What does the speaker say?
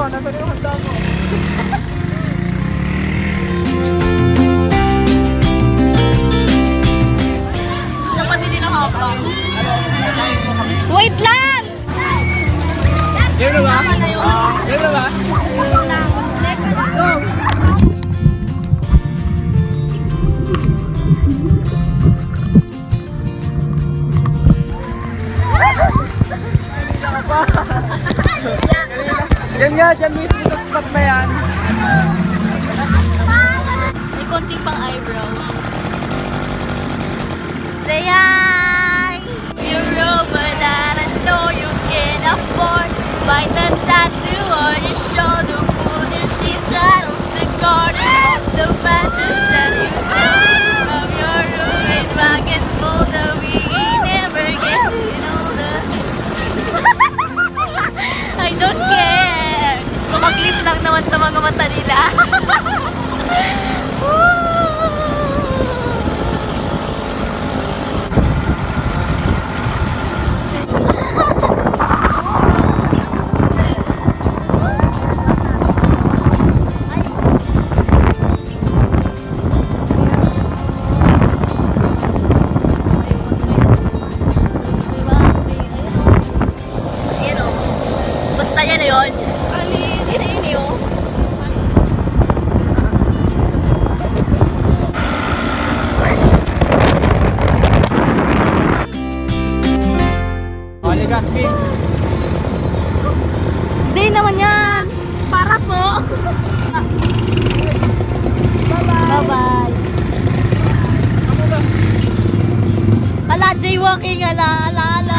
Nasaan yung handa mo? Dapat hindi nakapa. Wait lang! Game na ba? Game na ba? Go! Yan nga, dyan mismo sa spot na yan. May konti pang eyebrows. Say hi! You're over that I know you can afford. Find a tattoo on your shoulder. Pull the sheets right off the corner of the mattress that you stole from your roommate. Rock and fold the we never getting older. I don't care. Sumaglip lang naman sa mga mata nila. Yan o. Basta yan na yun. Yun yun. Oli Gaspi. Hindi naman yan. Para po. Bye-bye. Ala, jaywalking. Ala.